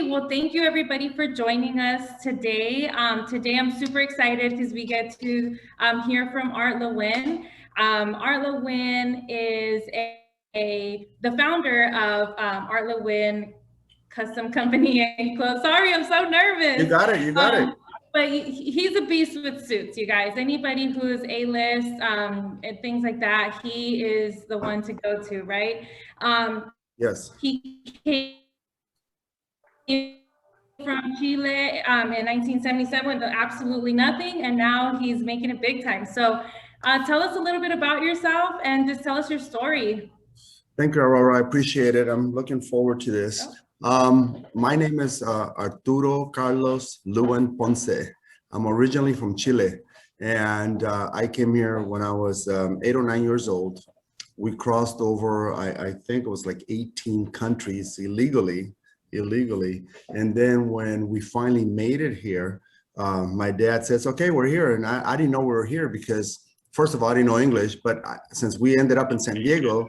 Well, thank you everybody for joining us today. Today I'm super excited because we get to hear from Art Lewin. Art Lewin is the founder of Art Lewin Custom Company and Clothes. Sorry, I'm so nervous. You got it. You got it. But he's a beast with suits, you guys. Anybody who's A-list and things like that, he is the one to go to, right? Yes. He came from Chile in 1977 with absolutely nothing, and now he's making it big time. So tell us a little bit about yourself and just tell us your story. Thank you, Aurora. I appreciate it. I'm looking forward to this. My name is Arturo Carlos Lewin Ponce. I'm originally from Chile, and I came here when I was 8 or 9 years old. We crossed over, I think it was like 18 countries illegally. And then when we finally made it here, my dad says, okay, we're here. And I didn't know we were here because, first of all, I didn't know English, but since we ended up in San Diego,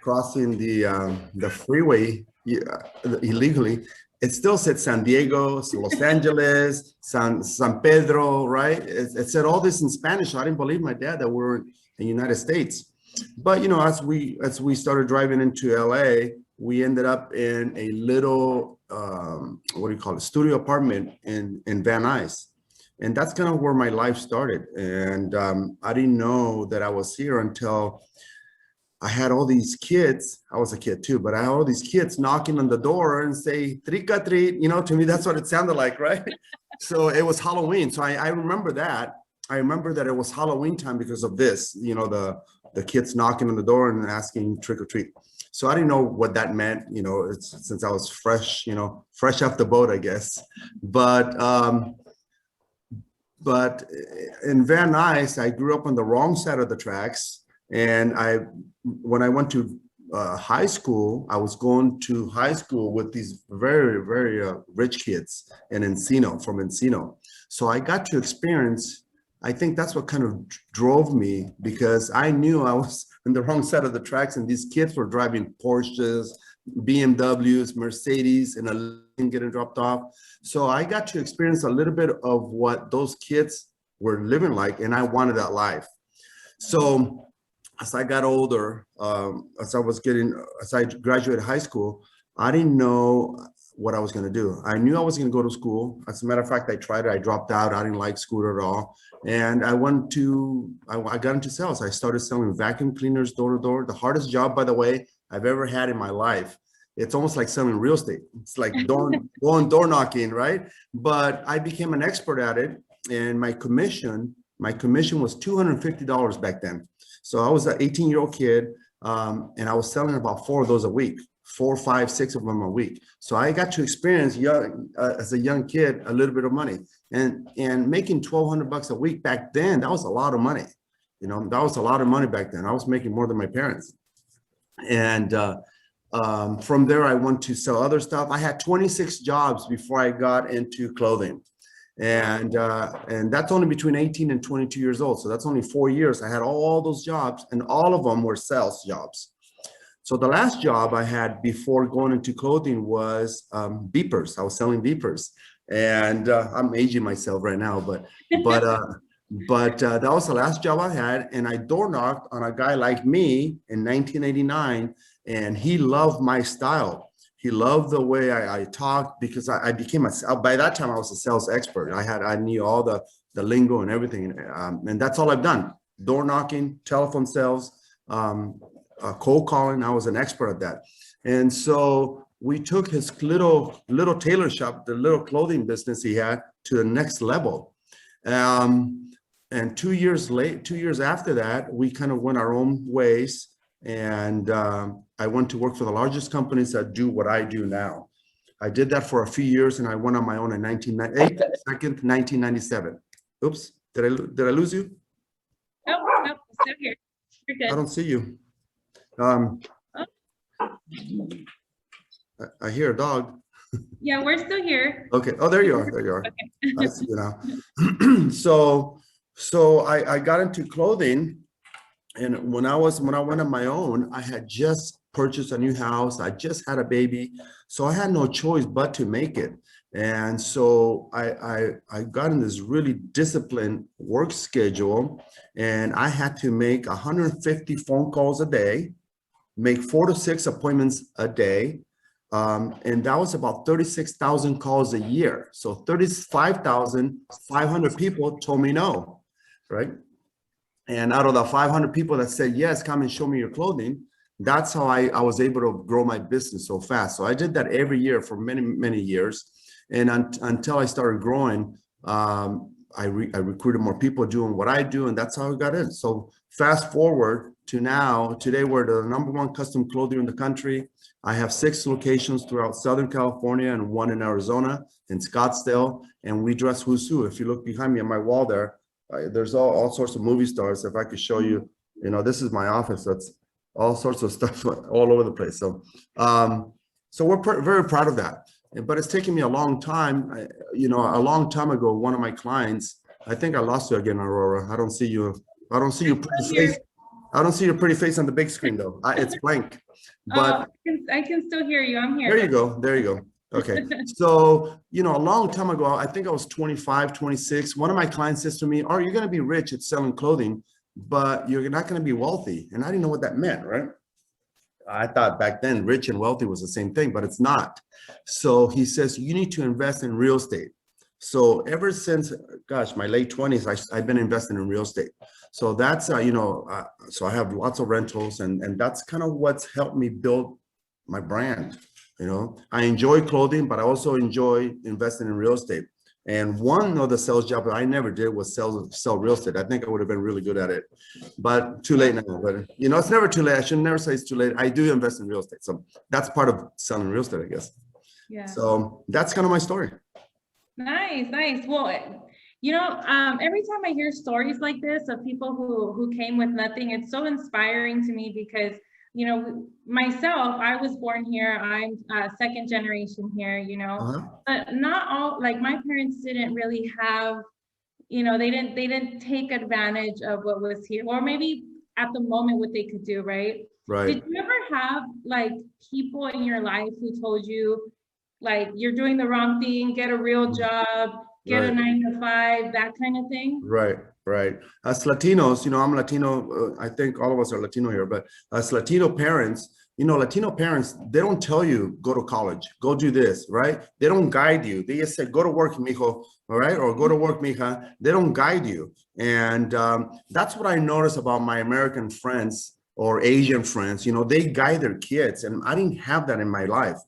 crossing the freeway illegally, it still said San Diego, Los Angeles, San Pedro, right? It said all this in Spanish. So I didn't believe my dad that we were in the United States. But, you know, as we started driving into LA, we ended up in a little, what do you call it, studio apartment in Van Nuys. And that's kind of where my life started. And I didn't know that I was here until I had all these kids. I was a kid too, but I had all these kids knocking on the door and say, trick or treat. You know, to me, that's what it sounded like, right? So it was Halloween. So I remember that. I remember that it was Halloween time because of this, you know, the kids knocking on the door and asking trick or treat. So I didn't know what that meant, you know, since I was fresh, you know, fresh off the boat, I guess. But in Van Nuys, I grew up on the wrong side of the tracks. And when I went to high school, I was going to high school with these very, very rich kids in Encino, from Encino. So I got to experience, I think that's what kind of drove me, because I knew I was on the wrong side of the tracks and these kids were driving Porsches, BMWs, Mercedes, and getting dropped off. So I got to experience a little bit of what those kids were living like, and I wanted that life. So as I got older, as I graduated high school, I didn't know what I was going to do. I knew I was going to go to school. As a matter of fact, I tried it. I dropped out. I didn't like school at all. And I got into sales. I started selling vacuum cleaners door to door. The hardest job, by the way, I've ever had in my life. It's almost like selling real estate. It's like going door knocking, right? But I became an expert at it. And my commission was $250 back then. So I was an 18-year-old kid, and I was selling about 4 of those a week, 4, 5, 6 of them a week. So I got to experience as a young kid, a little bit of money, and making $1,200 a week back then. That was a lot of money. You know, that was a lot of money back then. I was making more than my parents. And from there, I went to sell other stuff. I had 26 jobs before I got into clothing. And that's only between 18 and 22 years old. So that's only 4 years. I had all those jobs, and all of them were sales jobs. So the last job I had before going into clothing was beepers. I was selling beepers, and I'm aging myself right now, but that was the last job I had. And I door knocked on a guy like me in 1989, and he loved my style. He loved the way I talked, because I became by that time I was a sales expert. I knew all the lingo and everything. And that's all I've done. Door knocking, telephone sales, cold calling. I was an expert at that. And so we took his little tailor shop, the little clothing business he had, to the next level. And 2 years after that, we kind of went our own ways. And I went to work for the largest companies that do what I do now. I did that for a few years, and I went on my own in 1997. Oops, did I lose you? No, I'm still here. You're good. I don't see you. I hear a dog. Yeah, we're still here. Okay. Oh, there you are. There you are. Okay. I see you now. So I got into clothing. And when I went on my own, I had just purchased a new house. I just had a baby. So I had no choice but to make it. And so I got in this really disciplined work schedule, and I had to make 150 phone calls a day, make 4 to 6 appointments a day. And that was about 36,000 calls a year. So 35,500 people told me no, right? And out of the 500 people that said, yes, come and show me your clothing, that's how I was able to grow my business so fast. So I did that every year for many, many years. And until I started growing, I recruited more people doing what I do, and that's how I got in. So fast forward to now, today we're the #1 custom clothier in the country. I have 6 locations throughout Southern California and 1 in Arizona, in Scottsdale, and we dress who's who. If you look behind me on my wall there, there's all sorts of movie stars. If I could show you, this is my office. That's all sorts of stuff all over the place. So, so we're very proud of that. But it's taken me a long time. A long time ago, one of my clients, I think I lost you again, Aurora. I don't see you. I don't see your pretty face. I don't see your pretty face on the big screen though. It's blank. But I can still hear you. I'm here. There you go. There you go. Okay. So, a long time ago, I think I was 25, 26. One of my clients says to me, "Oh, you're going to be rich at selling clothing, but you're not going to be wealthy." And I didn't know what that meant, right? I thought back then rich and wealthy was the same thing, but it's not. So he says, you need to invest in real estate. So ever since, gosh, my late 20s, I've been investing in real estate. So that's, so I have lots of rentals, and that's kind of what's helped me build my brand. I enjoy clothing, but I also enjoy investing in real estate. And one of the sales jobs I never did was sell real estate. I think I would have been really good at it, but too late now. But it's never too late. I should never say it's too late. I do invest in real estate, so that's part of selling real estate, I guess. Yeah. So that's kind of my story. Nice. Well, every time I hear stories like this of people who came with nothing, it's so inspiring to me because myself, I was born here. I'm second generation here, but not all, like my parents didn't really have, they didn't take advantage of what was here, or maybe at the moment what they could do, right? Right. Did you ever have like people in your life who told you like, you're doing the wrong thing, get a real job, get a 9-to-5, that kind of thing? Right. As Latinos, I'm Latino. I think all of us are Latino here, but as Latino parents, they don't tell you, go to college, go do this, right? They don't guide you. They just say, go to work, mijo, all right? Or go to work, mija. They don't guide you. And that's what I notice about my American friends or Asian friends. They guide their kids, and I didn't have that in my life.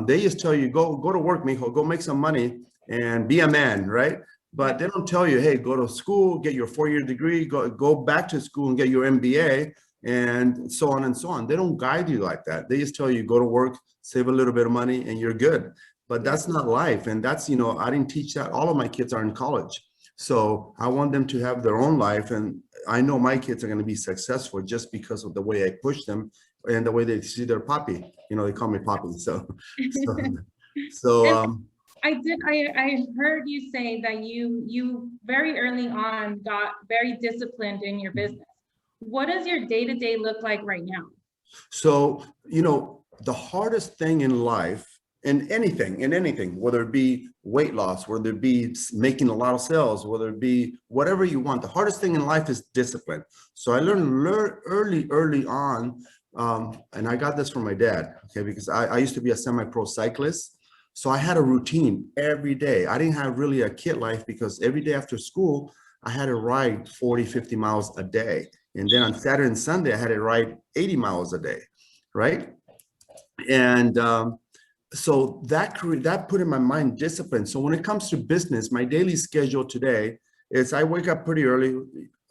They just tell you, go to work, mijo, go make some money and be a man, right? But they don't tell you, hey, go to school, get your 4-year degree, go back to school and get your MBA, and so on and so on. They don't guide you like that. They just tell you, go to work, save a little bit of money, and you're good. But that's not life. And that's, I didn't teach that. All of my kids are in college. So I want them to have their own life. And I know my kids are going to be successful just because of the way I push them and the way they see their poppy. They call me Poppy. So I heard you say that you very early on got very disciplined in your business. What does your day-to-day look like right now? So, the hardest thing in life, in anything, whether it be weight loss, whether it be making a lot of sales, whether it be whatever you want, the hardest thing in life is discipline. So I learned early on, and I got this from my dad, okay, because I used to be a semi-pro cyclist. So I had a routine every day. I didn't have really a kid life because every day after school, I had to ride 40, 50 miles a day. And then on Saturday and Sunday, I had to ride 80 miles a day, right? And so that put in my mind discipline. So when it comes to business, my daily schedule today is I wake up pretty early,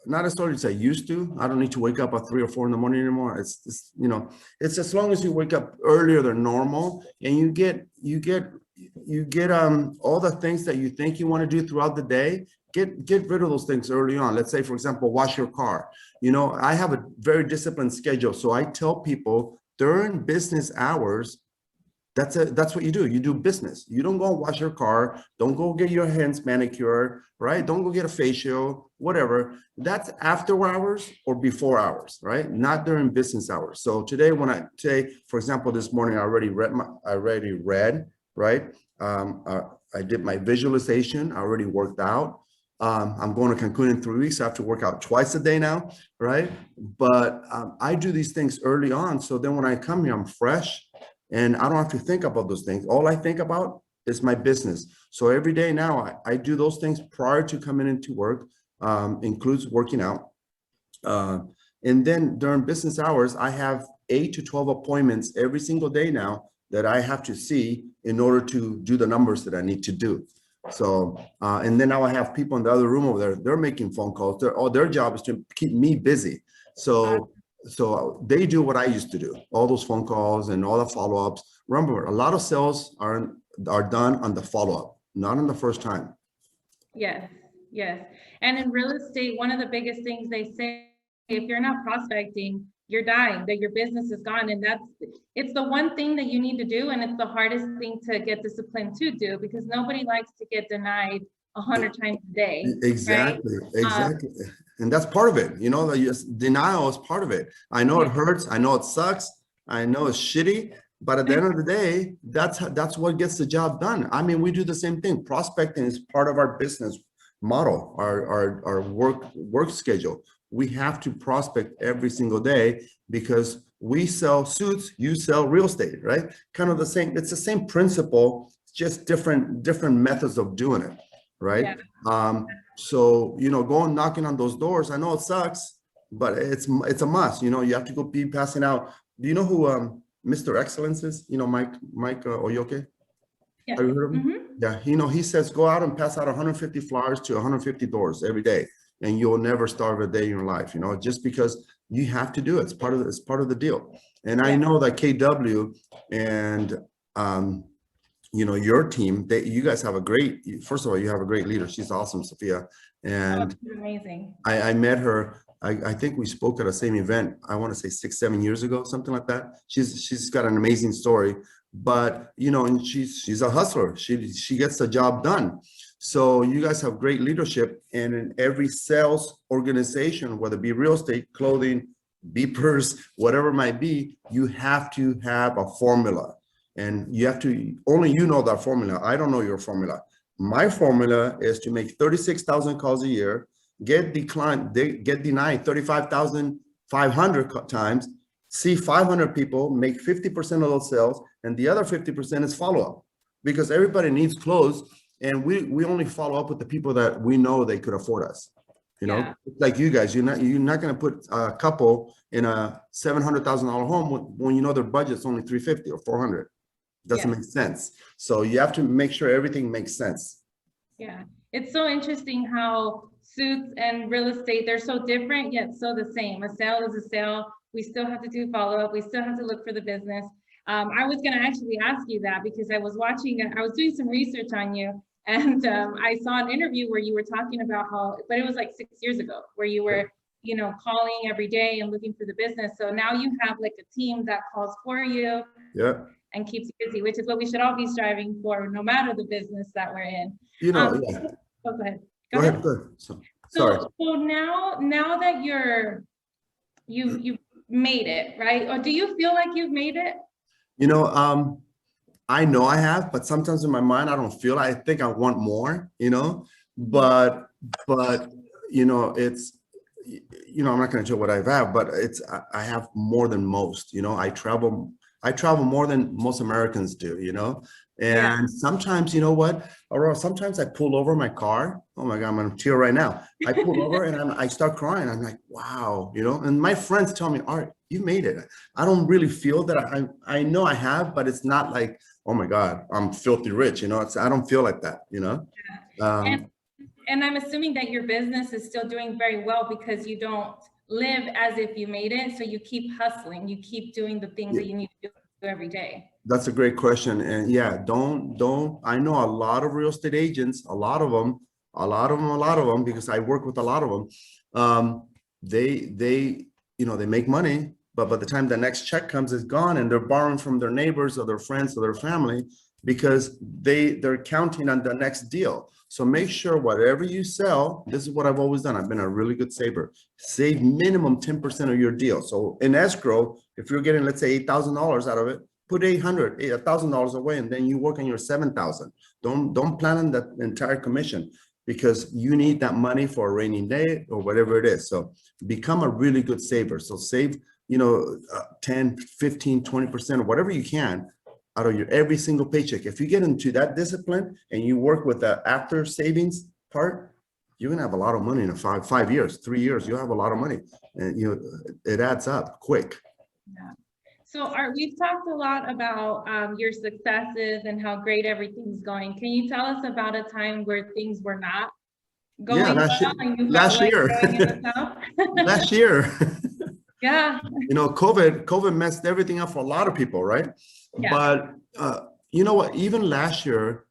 not as early as I used to. I don't need to wake up at 3 or 4 in the morning anymore. It's it's as long as you wake up earlier than normal, and you get all the things that you think you want to do throughout the day. Get rid of those things early on. Let's say, for example, wash your car. I have a very disciplined schedule. So I tell people during business hours, That's what you do. You do business. You don't go and wash your car. Don't go get your hands manicured, right? Don't go get a facial, whatever. That's after hours or before hours, right? Not during business hours. So today, for example, this morning I already read, right? I did my visualization. I already worked out. I'm going to Cancun in 3 weeks. I have to work out twice a day now, right? But I do these things early on. So then when I come here, I'm fresh. And I don't have to think about those things. All I think about is my business. So every day now, I do those things prior to coming into work, includes working out. And then during business hours, I have 8 to 12 appointments every single day now that I have to see in order to do the numbers that I need to do. So, and then now I have people in the other room over there, they're making phone calls. Their job is to keep me busy. So they do what I used to do, all those phone calls and all the follow-ups. Remember, a lot of sales are done on the follow-up, not on the first time. Yes, yes. And in real estate, one of the biggest things they say, if you're not prospecting, you're dying, that your business is gone. And it's the one thing that you need to do. And it's the hardest thing to get disciplined to do, because nobody likes to get denied 100 times a day. Exactly, right? Exactly. And that's part of it. You know, denial is part of it. I know it hurts. I know it sucks. I know it's shitty. But at the end of the day, that's what gets the job done. I mean, we do the same thing. Prospecting is part of our business model, our work schedule. We have to prospect every single day because we sell suits, you sell real estate, right? Kind of the same. It's the same principle, just different methods of doing it, right? Yeah. So, you know, going knocking on those doors, I know it sucks, but it's a must. You know, you have to go be passing out. Do you know who Mr. Excellence is? You know, Mike Oyoke? Yeah. Have you heard of him? Mm-hmm. Yeah, you know, he says go out and pass out 150 flyers to 150 doors every day, and you'll never starve a day in your life, you know, just because you have to do it. It's part of the deal. And I know that KW and you know, your team, you guys have first of all, you have a great leader. She's awesome, Sophia. And amazing. I met her, I think we spoke at the same event, I want to say 6-7 years ago, something like that. She's got an amazing story, but you know, and she's a hustler. She gets the job done. So you guys have great leadership, and in every sales organization, whether it be real estate, clothing, beepers, whatever it might be, you have to have a formula. And you have to, only you know that formula. I don't know your formula. My formula is to make 36,000 calls a year, get denied 35,500 times, see 500 people, make 50% of those sales, and the other 50% is follow-up. Because everybody needs clothes, and we only follow up with the people that we know they could afford us. You know, like you guys, you're not going to put a couple in a $700,000 home when you know their budget's only $350 or $400. Doesn't make sense. So you have to make sure everything makes sense. Yeah, it's so interesting how suits and real estate, they're so different yet so the same. A sale is a sale. We still have to do follow-up. We still have to look for the business. I was going to actually ask you that because I was doing some research on you, and I saw an interview where you were talking about but it was like 6 years ago, where you were, you know, calling every day and looking for the business. So now you have like a team that calls for you. Yeah. And keeps you busy, which is what we should all be striving for, no matter the business that we're in. You know, go ahead. Go ahead. Sorry. So now that you've made it, right? Or do you feel like you've made it? You know, I know I have, but sometimes in my mind I don't feel. I think I want more. You know, but you know, it's. You know, I'm not going to tell what I have, but I have more than most. You know, I travel more than most Americans do, you know? And sometimes, you know what, Aurora, sometimes I pull over my car. Oh my God, I'm gonna tear right now. I pull over and I start crying. I'm like, wow, you know? And my friends tell me, Art, you made it. I don't really feel that I know I have, but it's not like, oh my God, I'm filthy rich, you know? I don't feel like that, you know? And I'm assuming that your business is still doing very well because you don't live as if you made it. So you keep hustling, you keep doing the things that you need to do every day. That's a great question. And yeah, I know a lot of real estate agents, a lot of them, because I work with a lot of them. They, you know, they make money, but by the time the next check comes, it's gone, and they're borrowing from their neighbors or their friends or their family because they're counting on the next deal. So make sure whatever you sell, this is what I've always done. I've been a really good saver. Save minimum 10% of your deal. So in escrow, if you're getting, let's say, $8,000 out of it, put $1,000 away, and then you work on your 7,000. Don't plan on that entire commission, because you need that money for a rainy day or whatever it is. So become a really good saver. So save, 10, 15, 20% or whatever you can out of your every single paycheck. If you get into that discipline and you work with the after savings part, you're gonna have a lot of money in 5 years, 3 years. You'll have a lot of money, and it adds up quick. Yeah. So Art, we've talked a lot about your successes and how great everything's going. Can you tell us about a time where things were not going well and you felt like going in the south? Last year. Yeah. COVID messed everything up for a lot of people, right? Yeah. But you know what? Even last year,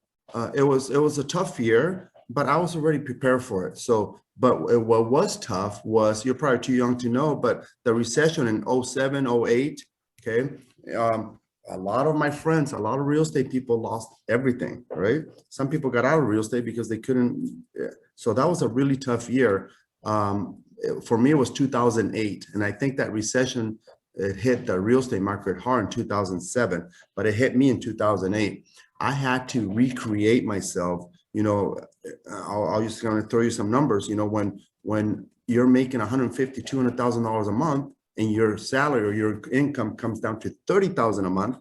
it was a tough year, but I was already prepared for it. So, but what was tough was, you're probably too young to know, but the recession in 07, 08, okay? A lot of my friends, a lot of real estate people lost everything, right? Some people got out of real estate because they couldn't. So that was a really tough year. For me, it was 2008. And I think that recession, it hit the real estate market hard in 2007, but it hit me in 2008. I had to recreate myself. I'll just going to throw you some numbers. When you're making $150,000, $200,000 a month, and your salary or your income comes down to $30,000 a month,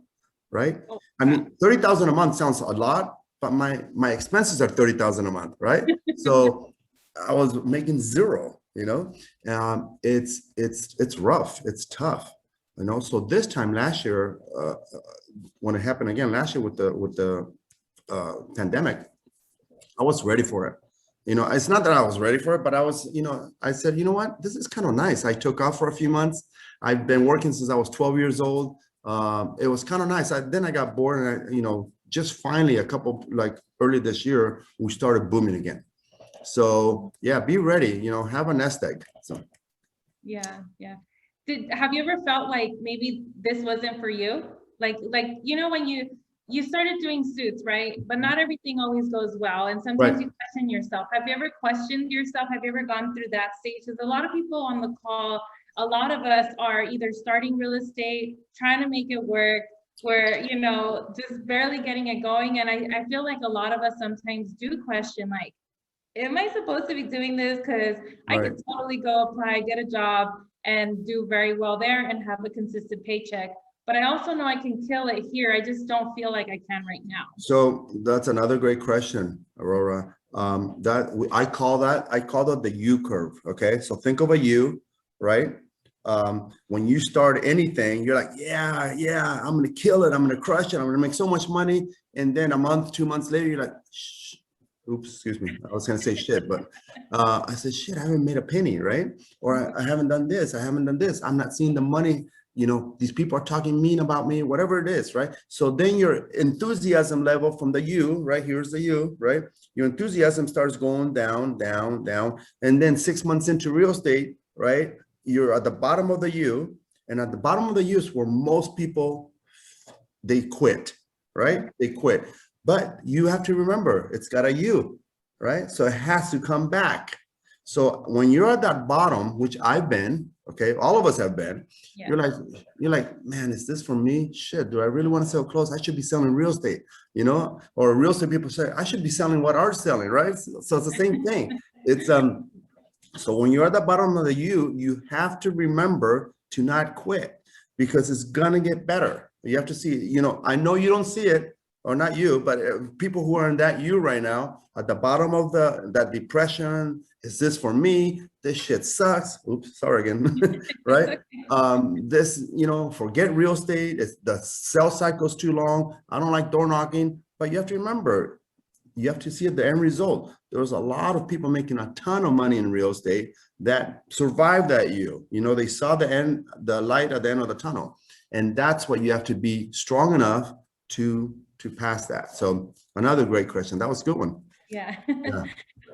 right? I mean, $30,000 a month sounds a lot, but my expenses are $30,000 a month, right? So I was making zero. It's rough, it's tough. So this time last year, when it happened again last year with the pandemic, I was ready for it. It's not that I was ready for it, but I was, I said, you know what, this is kind of nice. I took off for a few months. I've been working since I was 12 years old. It was kind of nice. Then I got bored, and just finally early this year, we started booming again. So yeah, be ready, have a nest egg. So yeah. Have you ever felt like maybe this wasn't for you? Like when you started doing suits, right? But not everything always goes well. And sometimes you question yourself. Have you ever questioned yourself? Have you ever gone through that stage? Because a lot of people on the call, a lot of us are either starting real estate, trying to make it work, we're, just barely getting it going. And I feel like a lot of us sometimes do question, like, am I supposed to be doing this? Because I could totally go apply, get a job, and do very well there and have a consistent paycheck. But I also know I can kill it here. I just don't feel like I can right now. So that's another great question, Aurora. I call it the U curve. Okay, so think of a U, right? When you start anything, you're like, yeah, I'm gonna kill it. I'm gonna crush it. I'm gonna make so much money. And then a month, 2 months later, you're like, shh. Oops, excuse me. I was going to say shit, but I said, shit, I haven't made a penny, right? Or I haven't done this. I haven't done this. I'm not seeing the money. These people are talking mean about me, whatever it is, right? So then your enthusiasm level from the U, right? Here's the U, right? Your enthusiasm starts going down, down, down. And then 6 months into real estate, right? You're at the bottom of the U. And at the bottom of the U is where most people, they quit, right? They quit. But you have to remember, it's got a U, right? So it has to come back. So when you're at that bottom, which I've been, okay, all of us have been, you're like, man, is this for me? Shit, do I really want to sell clothes? I should be selling real estate, or real estate people say, I should be selling what Art's selling, right? So it's the same thing. It's so when you're at the bottom of the U, you have to remember to not quit, because it's gonna get better. You have to see, I know you don't see it, or not you, but people who are in that U right now, at the bottom of that depression, is this for me? This shit sucks. Oops, sorry again, right? This, forget real estate. The sales cycle's too long. I don't like door knocking, but you have to remember, you have to see the end result. There was a lot of people making a ton of money in real estate that survived that U. They saw the light at the end of the tunnel. And that's what you have to be strong enough to pass that. So another great question. That was a good one. Yeah.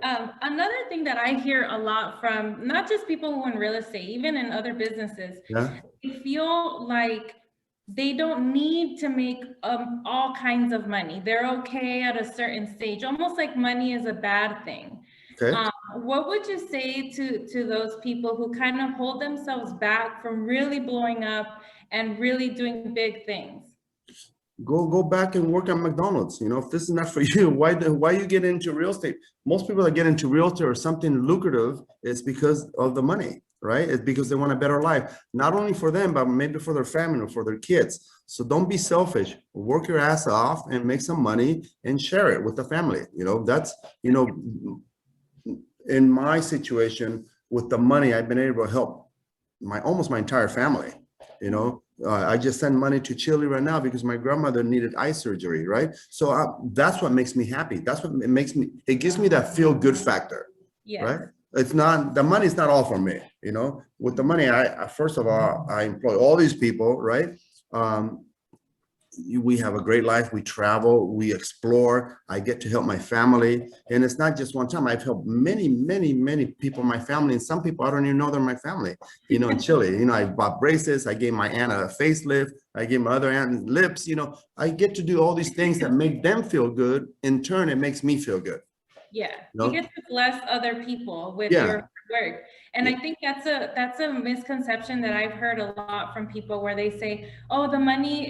Another thing that I hear a lot from not just people who in real estate, even in other businesses, Yeah. they feel like they don't need to make all kinds of money. They're okay at a certain stage, almost like money is a bad thing. Okay. What would you say to those people who kind of hold themselves back from really blowing up and really doing big things? Go back and work at McDonald's. You know, if this is not for you, why you get into real estate? Most people that get into real estate or something lucrative is because of the money, right? It's because they want a better life, not only for them, but maybe for their family or for their kids. So don't be selfish. Work your ass off and make some money and share it with the family. You know, that's, you know, in my situation with the money, I've been able to help almost my entire family. You know, I just send money to Chile right now because my grandmother needed eye surgery, right? So that's what makes me happy. That's what it gives me that feel good factor, Yes. right? It's not, the money's not all for me, you know. With the money, I first of all, I employ all these people, right? We have a great life. We travel, we explore. I get to help my family. And it's not just one time. I've helped many, many, many people in my family. And some people, I don't even know they're my family, you know, in Chile. You know, I bought braces. I gave my aunt a facelift. I gave my other aunt lips. You know, I get to do all these things that make them feel good. In turn, it makes me feel good. Yeah, You know? you get to bless other people with Yeah. your work. And I think that's a misconception that I've heard a lot from people where they say, oh, the money,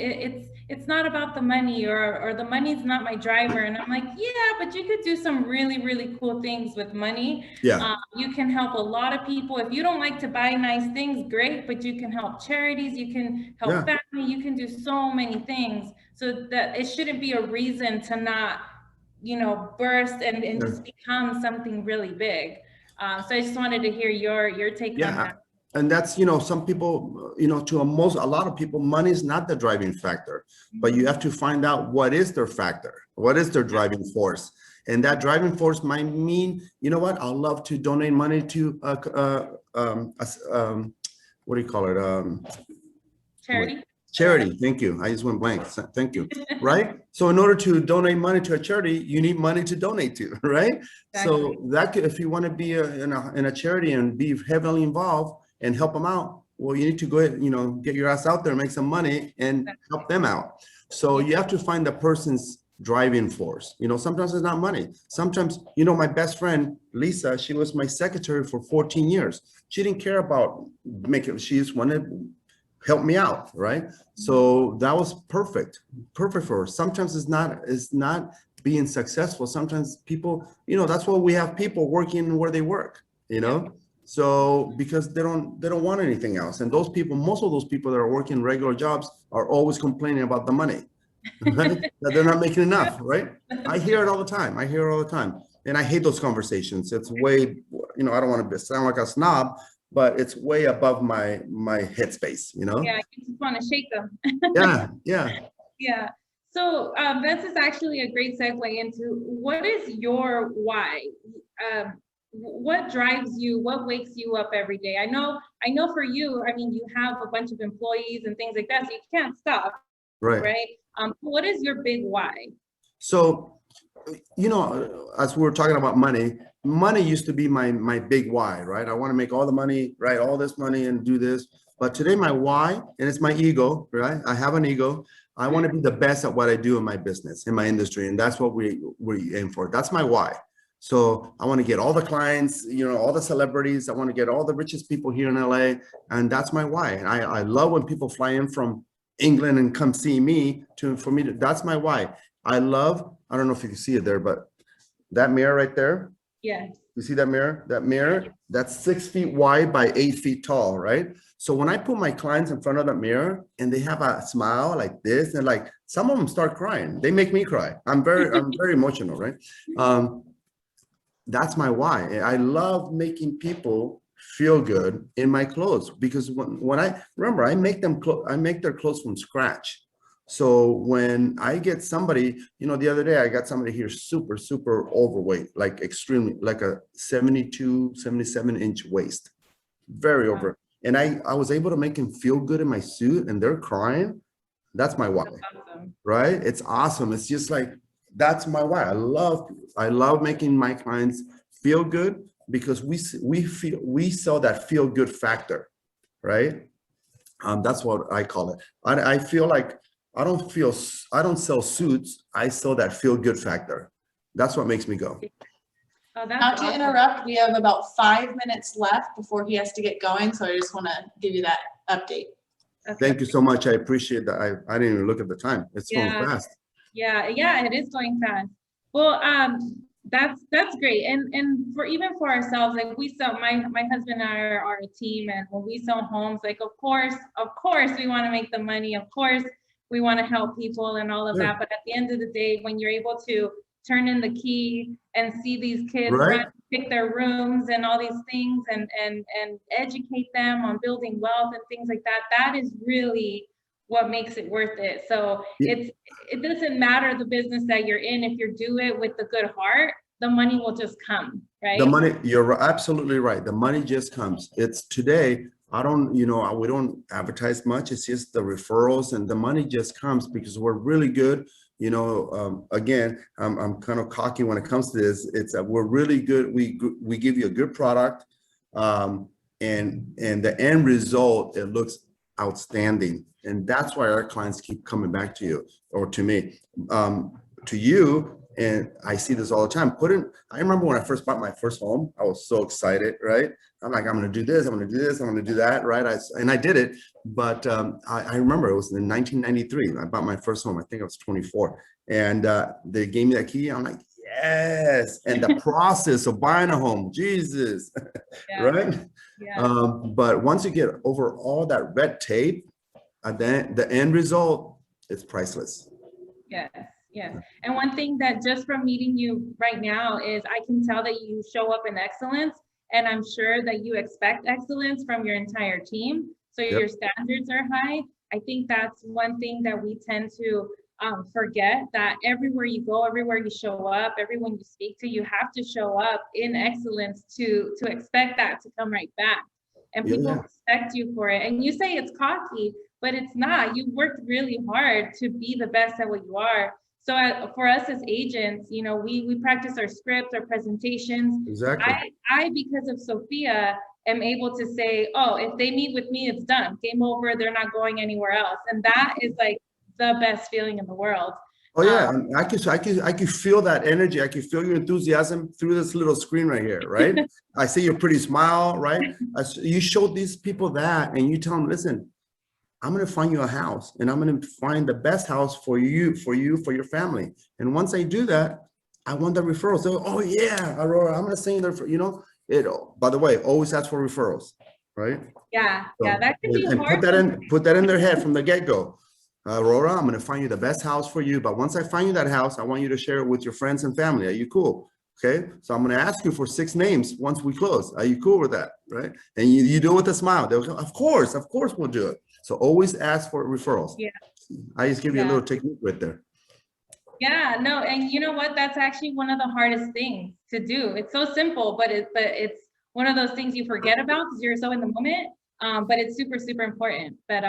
it's not about the money, or the money's not my driver. And I'm like, yeah, but you could do some really, really cool things with money. Yeah. You can help a lot of people. If you don't like to buy nice things, great, but you can help charities, you can help family, you can do so many things. So that it shouldn't be a reason to not, you know, burst and just become something really big. So I just wanted to hear your take on that. And that's, you know, some people, you know, a lot of people, money is not the driving factor, but you have to find out what is their factor, what is their driving force. And that driving force might mean, you know what, I'll love to donate money to, what do you call it? Charity. Charity. Thank you. I just went blank. Thank you. Right. So in order to donate money to a charity, you need money to donate to, right? Exactly. So that could, if you want to be in a charity and be heavily involved and help them out, well, you need to go ahead, you know, get your ass out there, make some money and help them out. So you have to find the person's driving force. You know, sometimes it's not money. Sometimes, you know, my best friend, Lisa, she was my secretary for 14 years. She didn't care about making, she just wanted to help me out, right? So that was perfect for her. Sometimes it's not being successful. Sometimes people, you know, that's why we have people working where they work, you know? So because they don't want anything else. And those people, most of those people that are working regular jobs are always complaining about the money, right? That they're not making enough, right? I hear it all the time. And I hate those conversations. It's way, you know, I don't want to sound like a snob, but it's way above my headspace, you know? Yeah, you just want to shake them. Yeah. So this is actually a great segue into what is your why? What drives you? What wakes you up every day? I know for you, I mean, you have a bunch of employees and things like that, so you can't stop, right? What is your big why? So, you know, as we were talking about money used to be my big why, right? I want to make all the money, right? All this money and do this. But today my why, and it's my ego, right? I have an ego. I want to be the best at what I do in my business, in my industry. And that's what we aim for. That's my why. So I want to get all the clients, you know, all the celebrities. I want to get all the richest people here in LA. And that's my why. And I love when people fly in from England and come see me that's my why. I don't know if you can see it there, but that mirror right there. Yeah. You see that mirror? That mirror, that's 6 feet wide by 8 feet tall, right? So when I put my clients in front of that mirror and they have a smile like this, and like some of them start crying, they make me cry. I'm very emotional, right? That's my why. I love making people feel good in my clothes because when I make their clothes from scratch. So when I get somebody, you know, the other day I got somebody here super, super overweight, like extremely, like a 72, 77-inch waist, very over. And I was able to make him feel good in my suit and they're crying. That's my why, right? It's awesome. It's just like, that's my why. I love making my clients feel good because we sell that feel good factor, right? That's what I call it. I feel like I don't sell suits. I sell that feel good factor. That's what makes me go. Oh, that's Not to awesome. interrupt, we have about 5 minutes left before he has to get going, so I just want to give you that update. Okay. Thank you so much. I appreciate that. I didn't even look at the time. It's going fast. Yeah, it is going fast. Well, that's great. And for ourselves, like we sell, my husband and I are a team, and when we sell homes, like of course we want to make the money. Of course we want to help people and all of that. But at the end of the day, when you're able to turn in the key and see these kids run, pick their rooms and all these things, and educate them on building wealth and things like that, that is really what makes it worth it. So it doesn't matter the business that you're in. If you do it with the good heart, the money will just come, right? The money, you're absolutely right. The money just comes. It's today. We don't advertise much. It's just the referrals, and the money just comes because we're really good. Again, I'm kind of cocky when it comes to this. It's that we're really good. We give you a good product, and the end result, it looks outstanding. And that's why our clients keep coming back to you or to me, to you. And I see this all the time. I remember when I first bought my first home, I was so excited, right? I'm like, I'm going to do this, I'm going to do this, I'm going to do that, right? I did it. But I remember it was in 1993. I bought my first home. I think I was 24. And they gave me that key. I'm like, yes. And the process of buying a home, Jesus, right? Yeah. But once you get over all that red tape, then the end result is priceless. Yes. And one thing that just from meeting you right now is I can tell that you show up in excellence, and I'm sure that you expect excellence from your entire team. So your standards are high. I think that's one thing that we tend to forget, that everywhere you go, everywhere you show up, everyone you speak to, you have to show up in excellence to expect that to come right back. And people respect you for it. And you say it's cocky, but it's not. You worked really hard to be the best at what you are. So for us as agents, we practice our scripts, our presentations. Exactly. I, because of Sophia, am able to say, oh, if they meet with me, it's done. Game over. They're not going anywhere else. And that is like the best feeling in the world. Oh yeah, I can feel that energy. I can feel your enthusiasm through this little screen right here, right? I see your pretty smile, right? You show these people that, and you tell them, listen, I'm going to find you a house, and I'm going to find the best house for you, for your family. And once I do that, I want the referrals. So, oh yeah, Aurora, I'm going to send there. By the way, always ask for referrals, right? Yeah, that could be hard. Put that in their head from the get-go. Aurora, I'm going to find you the best house for you. But once I find you that house, I want you to share it with your friends and family. Are you cool? Okay. So I'm going to ask you for 6 names once we close. Are you cool with that? Right. And you do it with a smile. They'll go, of course we'll do it. So always ask for referrals. Yeah. I just give you a little technique right there. Yeah, no. And you know what? That's actually one of the hardest things to do. It's so simple, but it's one of those things you forget about because you're so in the moment. But it's super, super important. But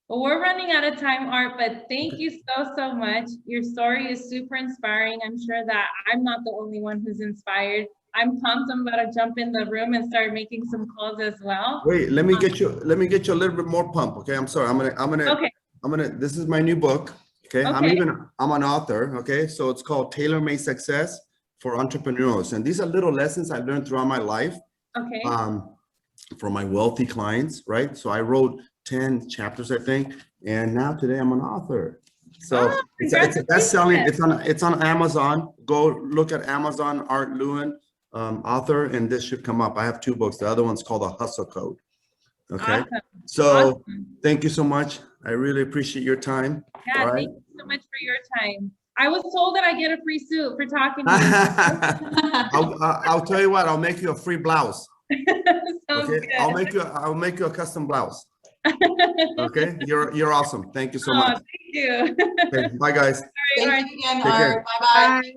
we're running out of time, Art, but thank you so much. Your story is super inspiring. I'm sure that I'm not the only one who's inspired. I'm pumped. I'm about to jump in the room and start making some calls as well. Wait, let me get you a little bit more pumped. Okay. I'm sorry. I'm gonna, this is my new book. Okay. I'm an author. Okay. So it's called Tailor-Made Success for Entrepreneurs. And these are little lessons I learned throughout my life. Okay. From my wealthy clients, right? So I wrote 10 chapters, I think, and now today I'm an author. So it's a best-selling. It's on Amazon. Go look at Amazon, Art Lewin, author, and this should come up. I have 2 books. The other one's called The Hustle Code. Okay. Awesome. So thank you so much. I really appreciate your time. Yeah, thank you so much for your time. I was told that I get a free suit for talking to you. I'll tell you what. I'll make you a free blouse. Okay. Good. I'll make you a custom blouse. Okay, you're awesome. Thank you so much. Thank you. Okay, bye guys. Thank you again, Art. Bye-bye.